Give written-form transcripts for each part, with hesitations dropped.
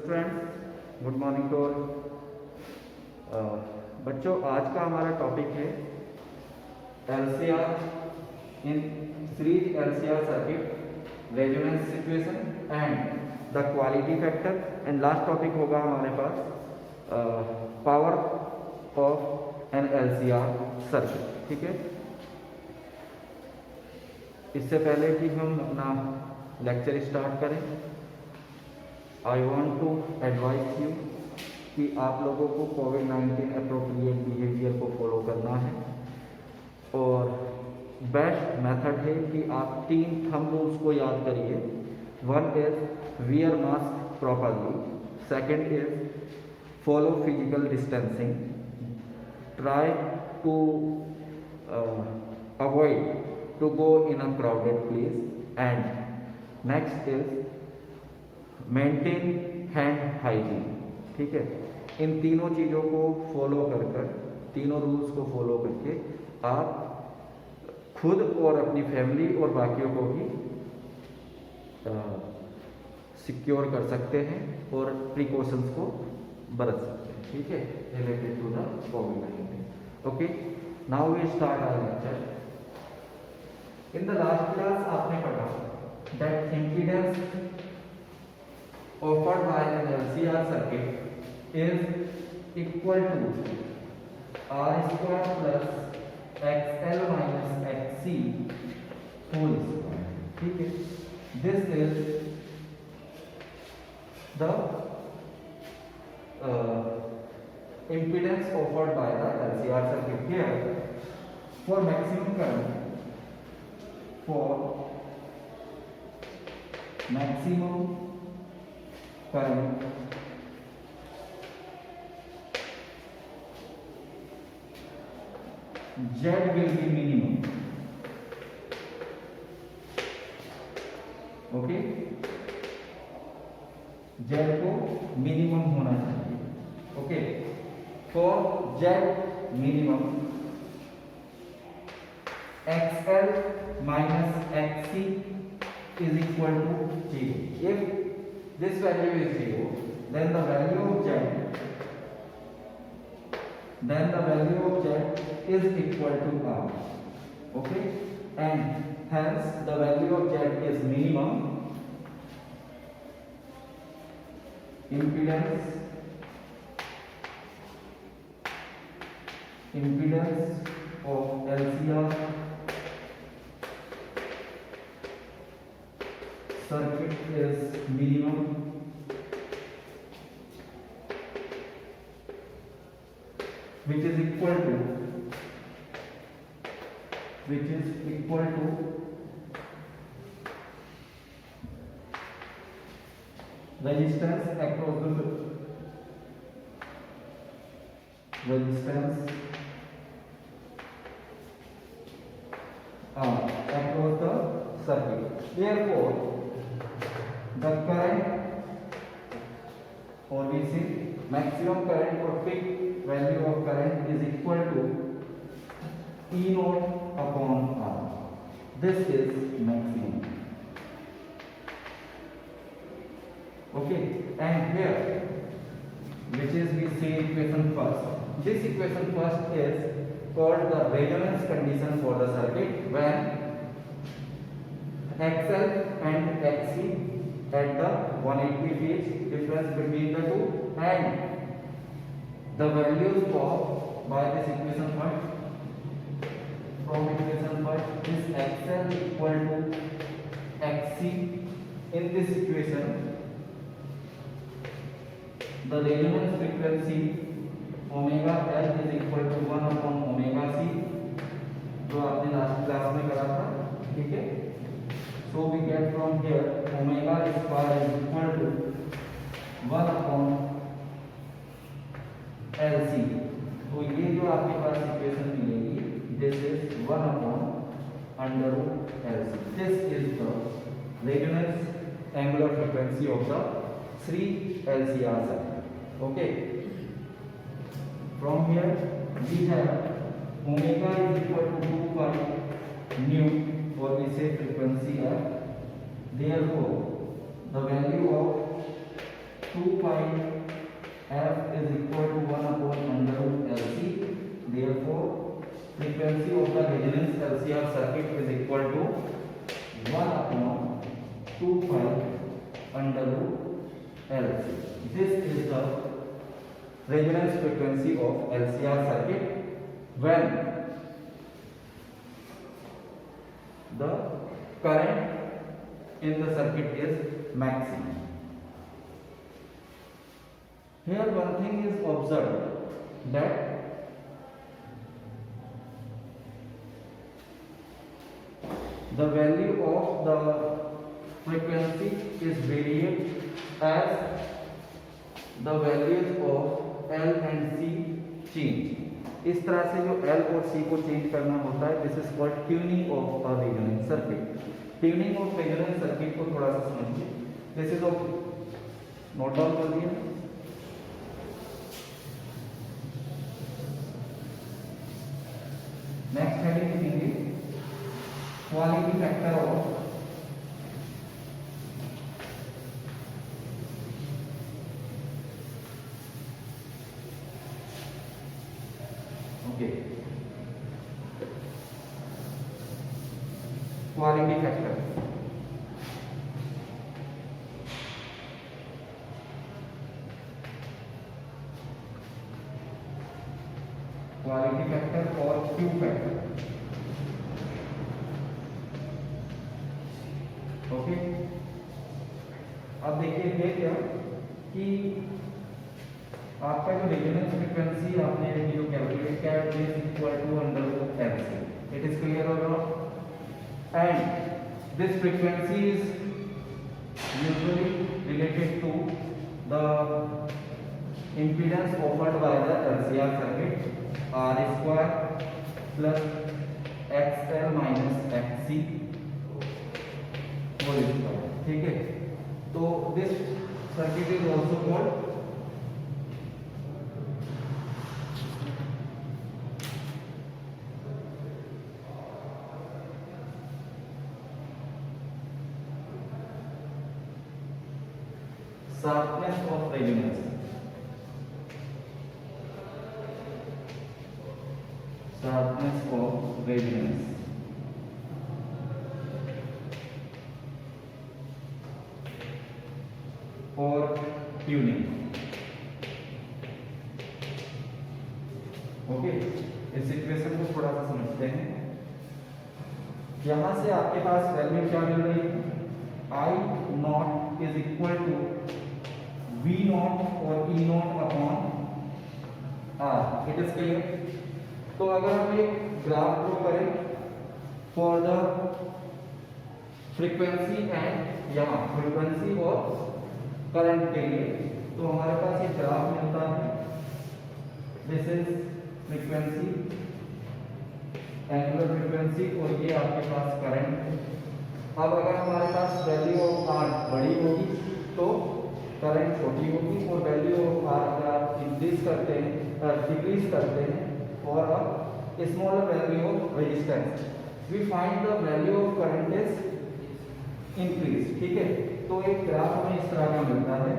Friends, good morning to all. बच्चों, आज का हमारा टॉपिक है LCR in series LCR circuit, resonance situation and the quality factor. And last topic होगा हमारे पास power of an LCR circuit. ठीक है, इससे पहले कि हम अपना लेक्चर स्टार्ट करें, I want to advice you कि आप लोगों को कोविड-19 अप्रोप्रिएट बिहेवियर को फॉलो करना है। और बेस्ट मेथड है कि आप 3 थंब रूल्स को याद करिए। 1 is wear mask properly, second is follow physical distancing, try to avoid to go in a crowded place, and next is maintain hand hygiene. ठीक है, इन तीनों चीज़ों को फॉलो कर तीनों रूल्स को फॉलो करके आप खुद और अपनी फैमिली और बाकियों को भी सिक्योर कर सकते हैं और प्रिकॉशंस को बरत सकते हैं। ठीक है, रिलेटेड टू द कोविड-19। Okay, now we start our lecture. In the last class आपने पढ़ा that impedance offered by an LCR circuit is equal to R square plus XL minus XC whole square. ठीक है, this is the impedance offered by the LCR circuit. Here for maximum current, current Z will be minimum. Okay, Z को minimum होना चाहिए। Okay, for Z minimum XL minus XC is equal to 0. If this value is 0, then the value of Z is equal to R. Okay, and hence the value of Z is minimum. Impedance of LCR circuit is minimum, which is equal to resistance across the circuit. Therefore the current, or we say maximum current or peak value of current, is equal to E naught upon R. This is maximum. Okay, and here, which is we say equation first. This equation first is called the resonance condition for the circuit when XL and XC at the 180 phase difference between the two, and the values of by this equation first. From equation first, this XL equal to XC. In this equation, the resonance frequency omega L is equal to 1 upon omega C, जो आपने last class में करा था। ठीक है, so we get from here omega square is equal to 1 upon LC. तो ये जो आपके पास इक्वेशन मिलेगी, this is 1 upon under root LC. This is the resonance angular frequency of the 3 LCR circuit. Okay, from here we have omega is equal to 2 pi nu, or we say frequency f. Therefore the value of 2 pi f is equal to 1 upon under root LC. Therefore frequency of the resonance LCR circuit is equal to 1 upon 2 pi under root LC. This is the resonance frequency of LCR circuit when the current in the circuit is maximum. Here one thing is observed that the value of the frequency is varied as the values of L and C change. इस तरह से जो L और C को change करना होता है, this is called tuning of a resonance circuit. Tuning of resonance circuit को थोड़ा सा समझिए. This is of note down कर दिया. नेक्स्ट हेडिंग लिखेंगे quality factor of quality factor. Quality factor और क्यू फैक्टर. ओके, अब देखिए ये क्या कि आपका जो रेजोनेंस फ्रीक्वेंसी आपने जो कैलकुलेट किया है is equal to under root LC. It is clear or not? And this frequency is usually related to the impedance offered by the LCR circuit, R square plus XL minus XC whole square. ठीक है, तो this circuit is also called sharpness of resonance. Sharpness of resonance. और tuning. Okay, इस situation को थोड़ा सा समझते हैं. यहां से आपके पास वैल्यू क्या मिल रही है? I not is equal to V not or E not upon R. It is clear. तो अगर हम एक ग्राफ ड्रॉ करें फॉर द फ्रीक्वेंसी एंड यहाँ फ्रीक्वेंसी और करंट के लिए, तो हमारे पास ये ग्राफ मिलता है. This is frequency, angular frequency, और ये आपके पास करंट. अब अगर हमारे पास वैल्यू ऑफ R बड़ी होगी तो करंट छोटी होगी, और वैल्यू ऑफ R अगर आप इंक्रीज करते हैं डिक्रीज करते हैं और अब smaller value of resistance, we find the value of current is increase. ठीक है, तो एक ग्राफ हमें इस तरह का मिलता है.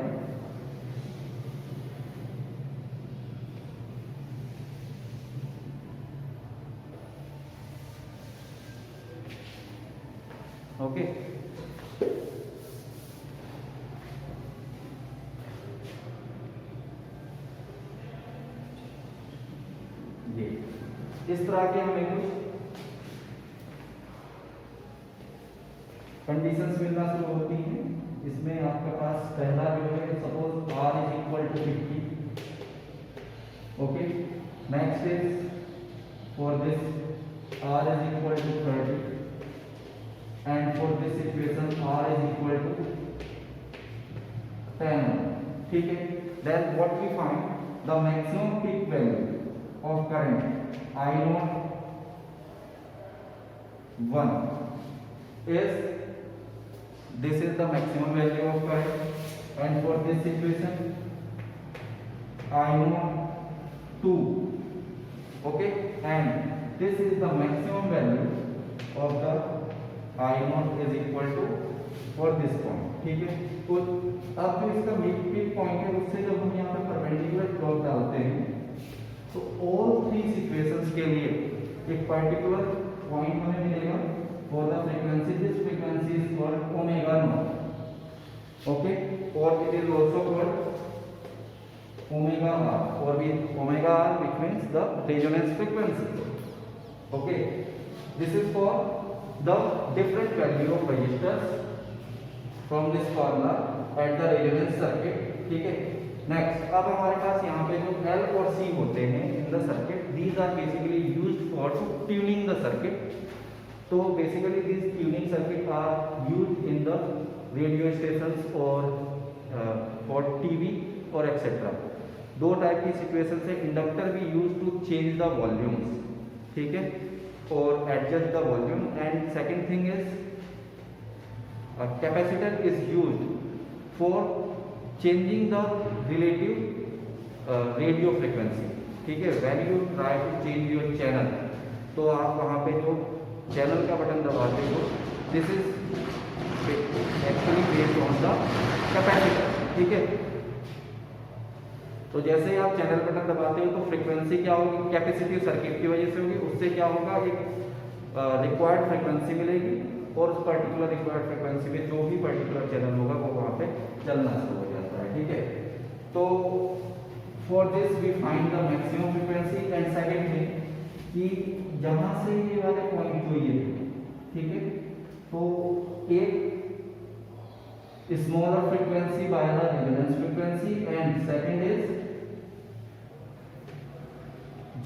ओके, ये इस तरह के हमें कुछ कंडीशंस मिलना शुरू होती हैं. इसमें आपके पास पहला जो है, suppose R is equal to 50. Okay, next is for this R is equal to 30, and for this equation R is equal to 10. ठीक है, then what we find, the maximum peak value of current I naught 1 is, this is the maximum value of current, and for this equation I naught 2. Okay, and this is the maximum value of the I naught is equal to for this point, ठीक है। तो अब जो इसका mid peak point है उससे जब हम यहाँ पे परपेंडिकुलर प्लॉट डालते हैं तो ऑल थ्री सिचुएशंस के लिए एक पर्टिकुलर पॉइंट हमें मिलेगा for the frequency, this frequency is called omega naught, okay, और it is also called omega r, or with omega r which means the resonance frequency, okay. This is for the different value of resistors from this formula at the resonance circuit, ठीक है। Next, अब हमारे पास यहाँ पे जो L और C होते हैं in the circuit, these are basically used for tuning the circuit. तो basically these tuning circuit are used in the radio stations or for TV or etc. दो टाइप की सिचुएशन है। इंडक्टर भी use to change the volumes, ठीक है, और adjust the volume. And second thing is capacitor is used for changing the relative radio frequency, ठीक है। When you try to change your channel, तो आप वहाँ पे जो चैनल का बटन दबाते हो, this is actually based on the capacitor, ठीक है। तो जैसे ही आप चैनल बटन दबाते हो तो फ्रीक्वेंसी क्या होगी, कैपेसिटिव सर्किट की वजह से होगी, उससे क्या होगा, एक रिक्वायर्ड फ्रीक्वेंसी मिलेगी और उस पर्टिकुलर रिक्वायर्ड फ्रीक्वेंसी में जो भी पर्टिकुलर चैनल होगा वो वहाँ पे चलना शुरू हो जाता है, ठीक है। तो for this we find the maximum frequency. And second thing कि जहाँ से ये वाले पॉइंट जो ये, ठीक है, तो एक smaller frequency by the resonance frequency, and second is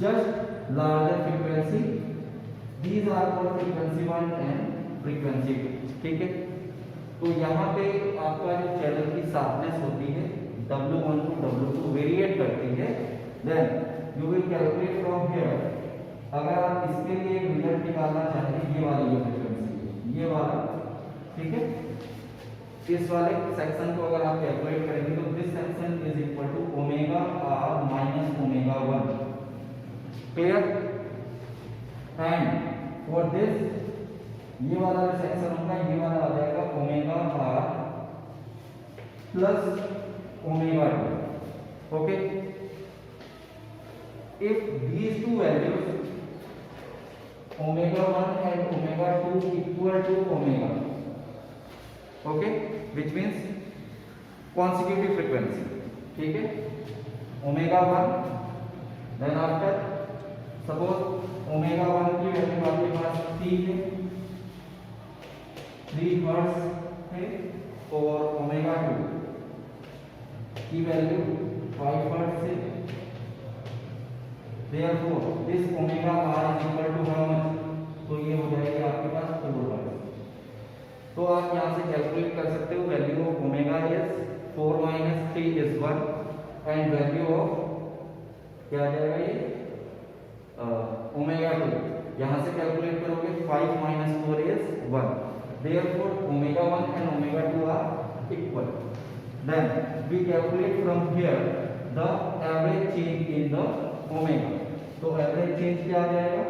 just larger frequency. These are called frequency 1 and frequency 2, ठीक है। तो यहाँ पे आपका जो चैनल की शार्पनेस होती है W1 to W2 वेरिएट करती है। Then you will calculate from here। अगर आप इसके लिए रिजल्ट निकालना चाहते हैं, ये वाली जो फ्रीक्वेंसी, ये वाला, ठीक है, इस वाले सेक्शन को अगर आप कैलकुलेट करेंगे तो this section is equal to omega R minus omega 1, clear. And for this ये वाला जो सेक्शन होगा, ये वाला आ जाएगा omega R plus omega 2, okay. If these two values omega 1 and omega 2 equal to omega, okay, which means consecutive frequency, ठीक है, omega 1, then after suppose omega 1 की वैल्यू आपके पास 3 है, 3 हर्ट्ज है, और ओमेगा 2 की वैल्यू 5 हर्ट्ज है। therefore this omega r is equal to how much, तो ये हो जाएगी आपके पास 4 हर्ट्ज। तो आप यहाँ से कैलकुलेट कर सकते हो value of omega is 4 minus 3 is 1, and value of क्या आ जाएगा ये ओमेगा 2, यहाँ से कैलकुलेट करोगे 5 minus 4 is 1। Therefore omega 1 and omega 2 are equal. Then we calculate from here the average change in the omega. तो एवरेज चेंज क्या आ जाएगा,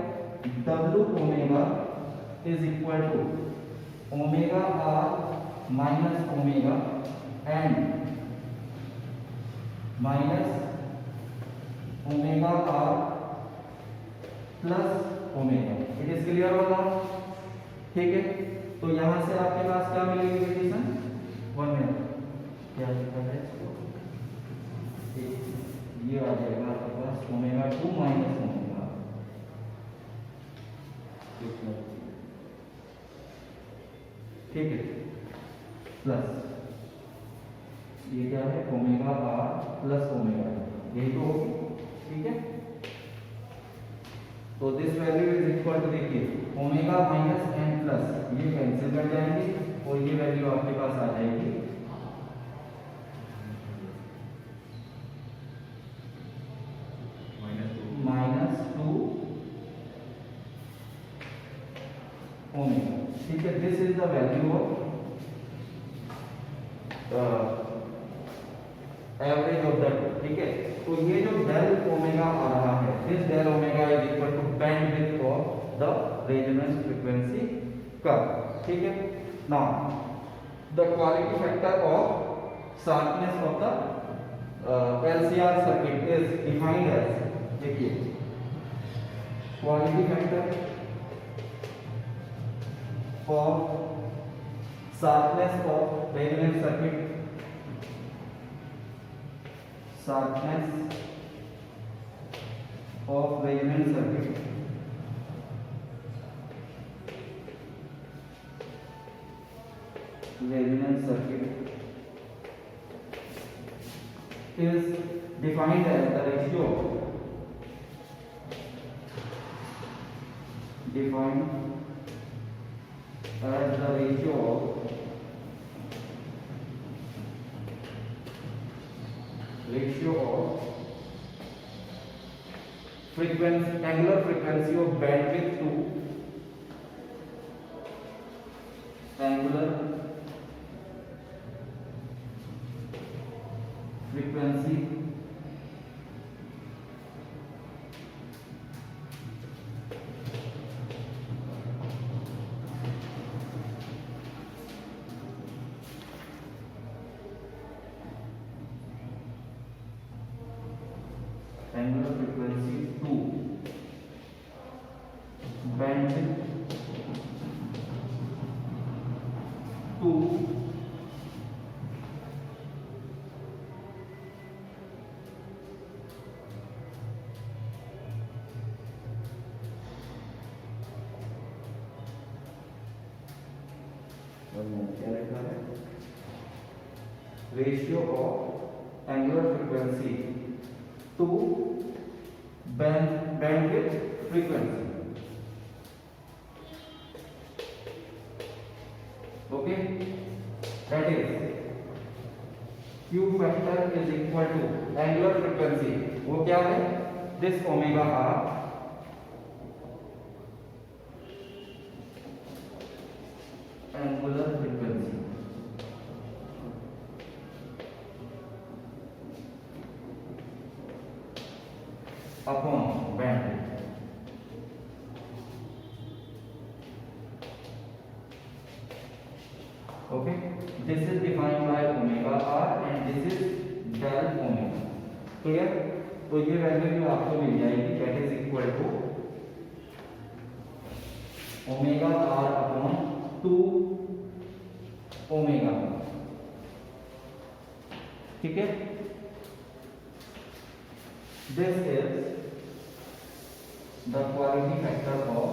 W omega is equal to omega R minus omega and minus omega R plus omega. It is clear होगा, ठीक है। तो यहां से आपके पास क्या मिलेगी कंडीशन, 1 मिनट, क्या लिखा है इसको, ये आ जाएगा आपके पास ओमेगा 2 माइनस ओमेगा, ठीक है, प्लस ये क्या है ओमेगा आर प्लस ओमेगा, यही तो होगी, ठीक है। तो this value is equal to, देखिए ओमेगा माइनस एन प्लस, ये कैंसिल कर जाएंगे और ये वैल्यू आपके पास आ जाएगी -2 ओमेगा, ठीक है। This is the value of average of the, ठीक है। तो ये जो डेल ओमेगा आ रहा है, this del omega is equal to bandwidth of the resonance frequency curve, ठीक है। Now the quality factor of sharpness of the LCR circuit is defined as, देखिए, quality factor of sharpness of resonance circuit, sharpness of resonance circuit is defined as the ratio of frequency, angular frequency of bandwidth to angular frequency to bandwidth to ratio of angular frequency to bandwidth frequency. Okay, that is Q factor is equal to angular frequency, वो क्या है, this omega r angular frequency upon bandwidth. Okay, this is defined by omega r and this is del omega. Clear? तो ये value जो आपको मिल जाएगी that is equal to omega r upon 2 omega. ठीक है? This is the quality factor of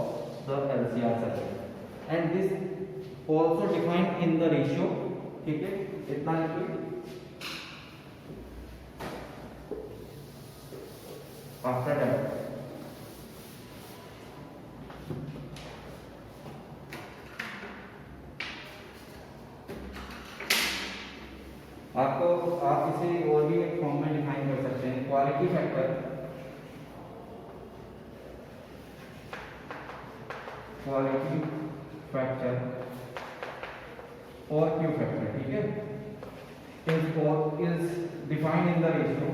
the LCR circuit and this also defined in the ratio. ठीक है, इतना लिखिए. After that आपको आप इसे और भी एक फॉर्म में डिफाइन कर सकते हैं. क्वालिटी फैक्टर और Q फैक्टर, ठीक है, is defined in the ratio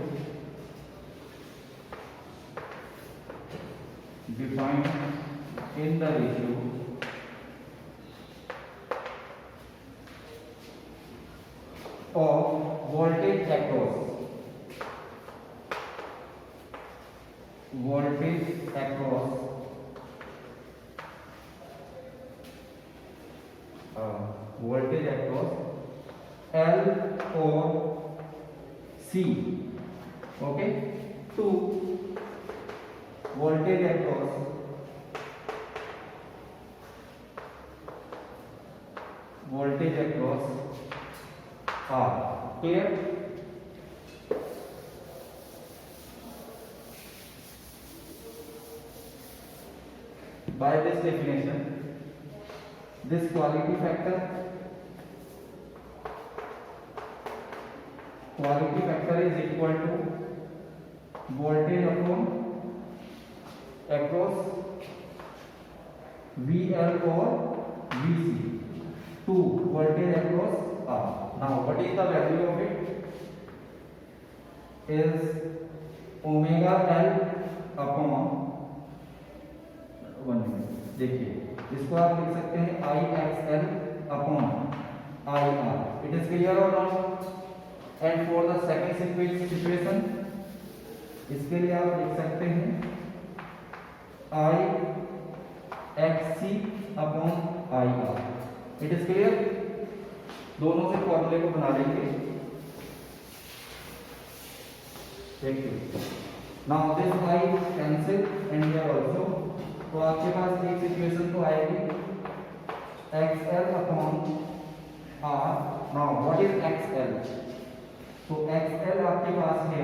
of voltage across L or C. Okay, to voltage across R. Clear? By this definition, this quality factor is equal to voltage upon across VL or VC to voltage across R. Now what is the value of it? Is omega L upon 1 minute. देखिए इसको आप लिख सकते हैं IXL upon IR. It is clear or not? And for the second situation, इसके लिए आप लिख सकते हैं IXC upon IR. It is clear? दोनों से फॉर्मूले को बना लेंगे. Now this I cancel and here also. तो आपके पास एक सिचुएशन तो आएगी XL upon R. Now what is XL? तो XL आपके पास है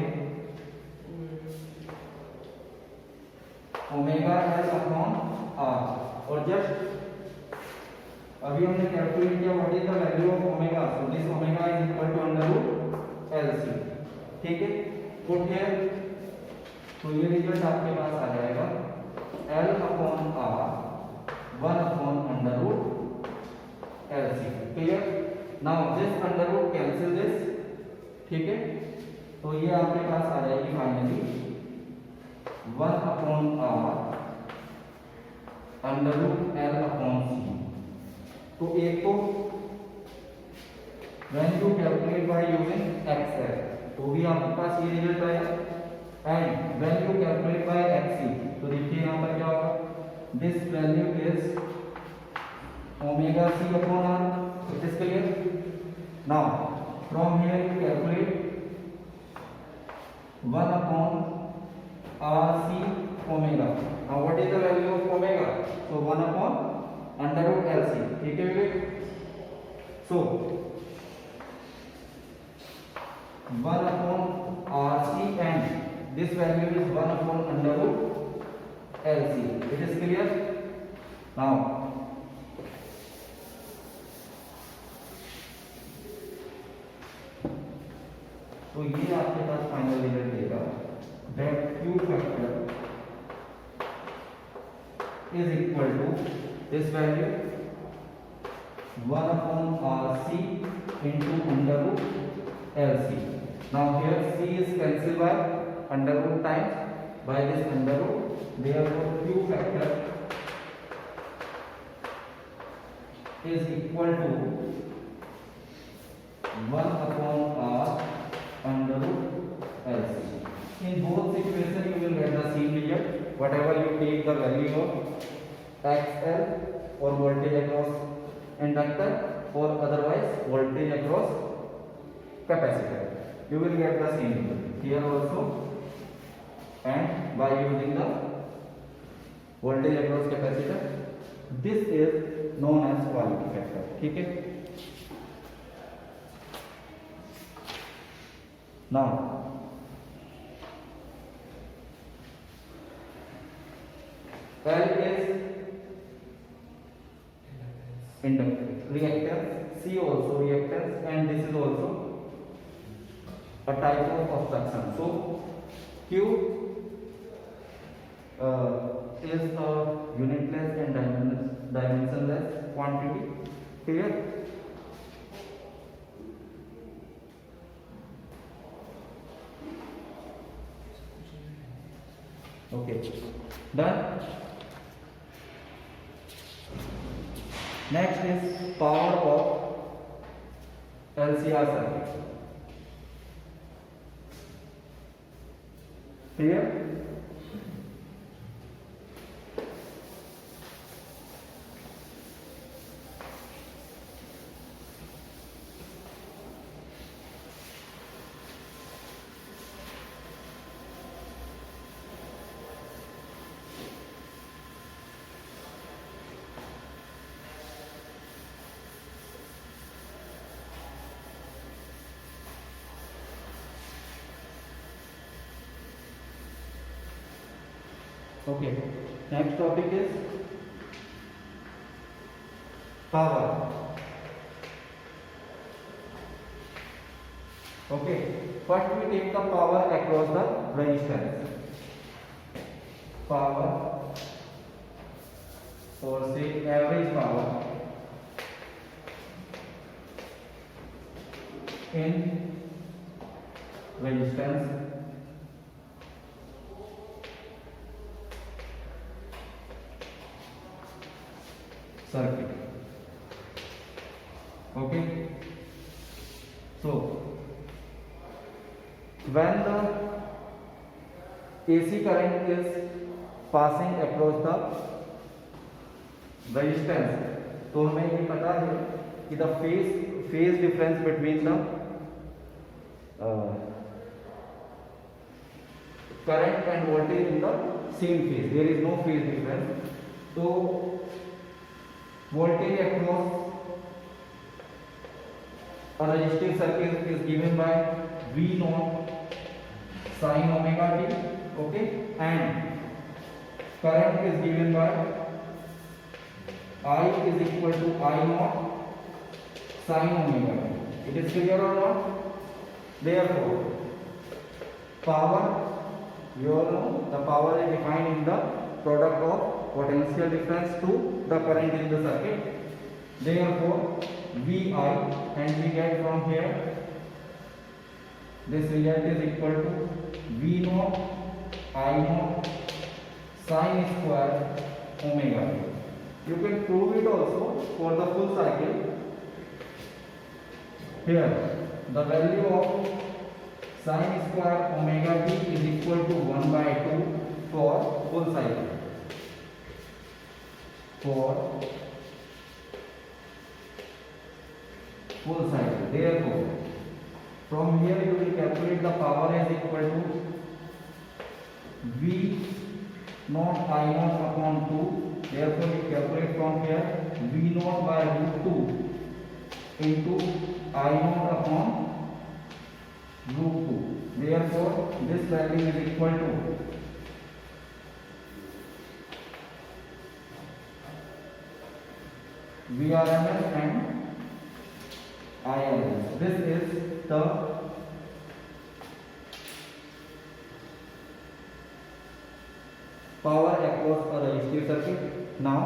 ओमेगा L अपॉन R. और जस्ट अभी हमने कैलकुलेट किया what is the value of omega. So this omega is equal to under root LC. ठीक है, पुट हियर. तो ये रिजल्ट आपके पास आ जाएगा L upon R 1 upon under root LC. Clear? Now this under root cancel this. ठीक है, तो ये आपके पास आ जाएगी finally 1 upon R under root L upon C. तो एक तो when you calculate by using XL तो भी आपके पास ये रिजल्ट आएगा. And when you calculate by XC तो देखिए यहाँ पर क्या होगा. This value is omega C upon R. It is clear? Now from here you calculate 1 upon RC omega. Now what is the value of omega? So 1 upon under root LC. ठीक है विवेक? सो 1 upon RC and this value is 1 upon under root LC. It is clear? Now तो ये आपके पास final result देगा that Q factor is equal to this value 1 upon RC into under root LC. Now here C is cancelled by under root times by this under root. Therefore Q factor is equal to 1 upon R under root LC. In both situations you will get the same result. Whatever you take the value of XL or voltage across inductor or otherwise voltage across capacitor, you will get the same result here also. And by using the voltage across capacitor, this is known as quality factor. ठीक है? Now L is inductance, reactance, C also reactance, and this is also a type of obstruction. So Q is a unitless and dimensionless quantity. Clear? Okay, done. Next is power of LCR circuit. Clear? Okay, next topic is power. Okay, first we take the power across the resistance. Power or say average power in resistance circuit. Okay, when the AC current is passing across the resistance, तो हमें ये पता है कि the phase difference between the current and voltage in the same phase, there is no phase difference. So voltage across a resistive circuit is given by V naught sin omega t, okay, and current is given by I is equal to I naught sin omega t. It is clear or not? Therefore power, you all know the power is defined in the product of potential difference to the current in the circuit. Therefore VI, and we get from here this result is equal to V naught I naught sin square omega. You can prove it also for the full cycle. Here the value of sin square omega t is equal to 1/2 for full cycle. For full cycle. Therefore from here you will calculate the power is equal to V naught I naught upon 2. Therefore we calculate from here V naught by root 2 into I naught upon root 2. Therefore this value is equal to VRMS and IRMS. This is the power across a resistive circuit. Now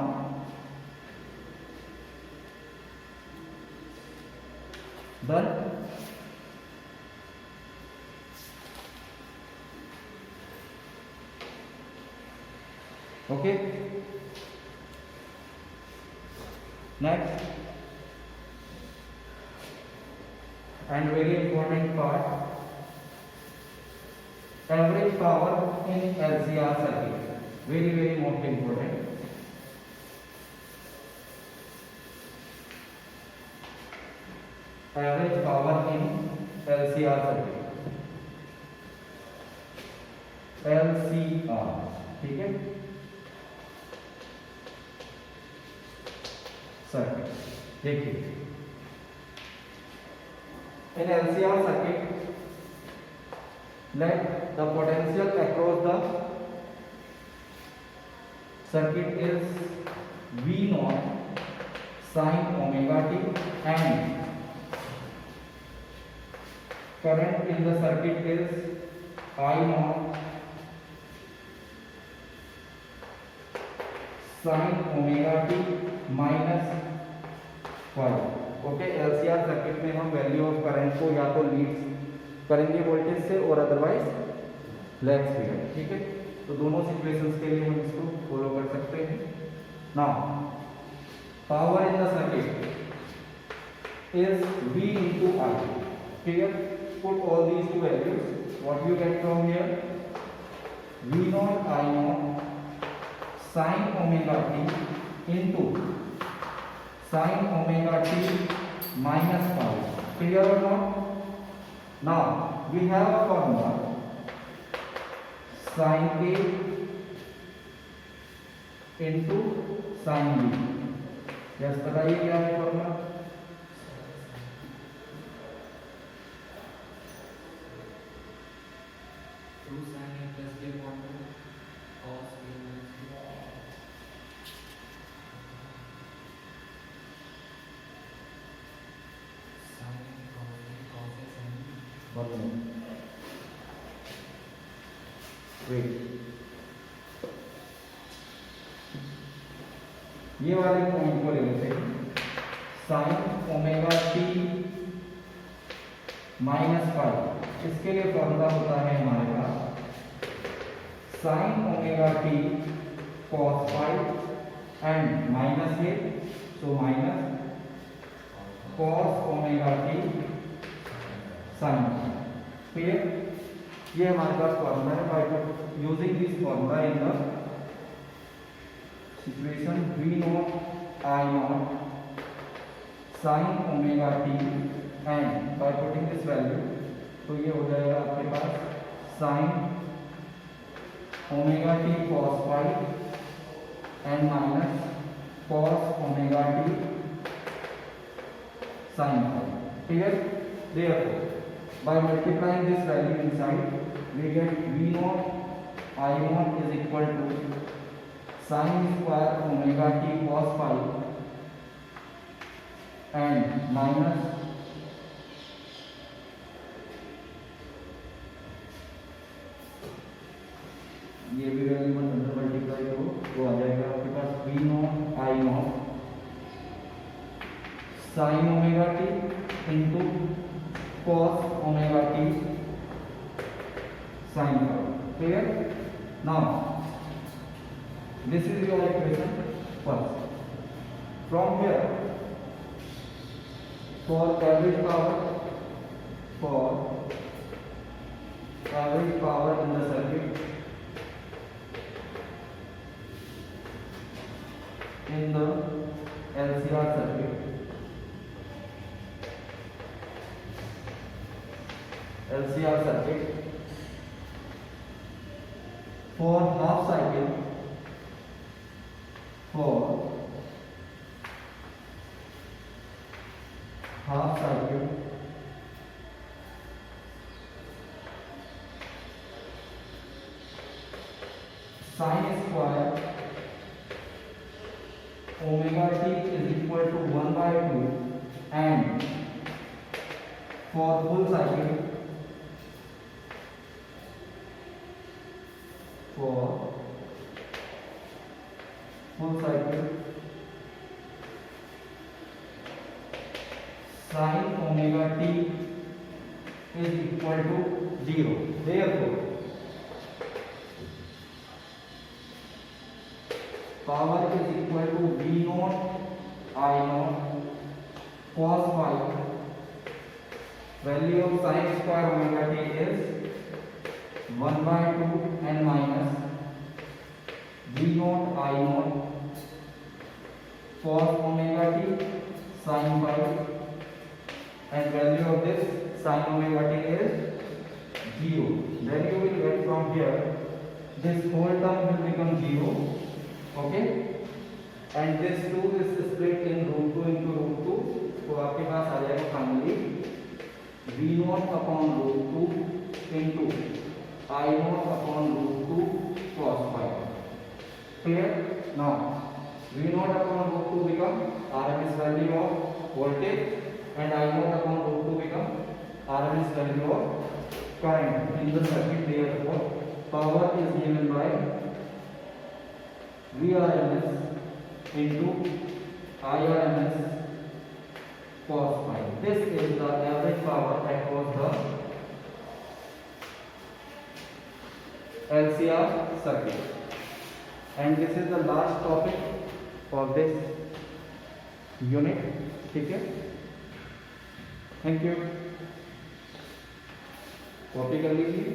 done. Okay. Next and very important part, average power in LCR circuit. Very most important. Average power in LCR circuit. LCR, ठीक है, circuit. देखिए in LCR circuit, let the potential across the circuit is V naught sin omega t and current in the circuit is I naught sin omega t minus 5. Okay, LCR circuit में हम value of current को या तो lead करेंगे voltage से और otherwise lags figure, ठीक है। तो दोनों सिचुएशंस के लिए हम इसको फॉलो कर सकते हैं। Now power in the circuit is V into I. Here put all these two values. What you get from here? V naught I naught sin omega t into sin omega t minus pi. Clear or not? Now we have a formula sin A into sin B. Yes, बताइए क्या है formula? ये वाले point को ले लेते हैं, sine omega t minus pi. इसके लिए फॉर्मूला होता है हमारे पास sine omega t cos pi and minus है, so minus cos omega t sine. फिर ये हमारे पास फॉर्मूला है। By using this formula in the situation we not I not sine omega t and by putting this value, तो ये हो जाएगा आपके पास sine omega t cos phi and minus cos omega t sine phi. Clear? Therefore, by multiplying this value inside, we get V naught I naught is equal to sin square omega t cos phi and minus ये भी value अंदर multiply करो तो आ जाएगा आपके पास V naught I naught sin omega t into cos omega t sin phi. Clear? Now this is your equation first. From here, for average power in the circuit, in the LCR circuit, for half cycle, sin square omega t is equal to 1 by 2, and for full cycle, sin omega t is equal to 0. Therefore, power is equal to V naught I naught cos phi. Value of sin square omega t is 1 by 2 and minus V naught I naught cos omega t sin phi, and value of this sin omega t is 0. Then you will get from here this whole term will become 0. Okay, and this 2 is split in root 2 into root 2, तो आपके पास आ जाएगा finally V naught upon root 2 into I naught upon root 2 cos phi. Clear? Now V naught upon root 2 become RMS value of voltage and I naught upon root 2 become RMS value of current in the circuit. Therefore, power is given by VRMS into IRMS cos phi. This is the average power across the LCR circuit, and this is the last topic of this unit. ठीक है? Thank you. Copy कर लीजिए.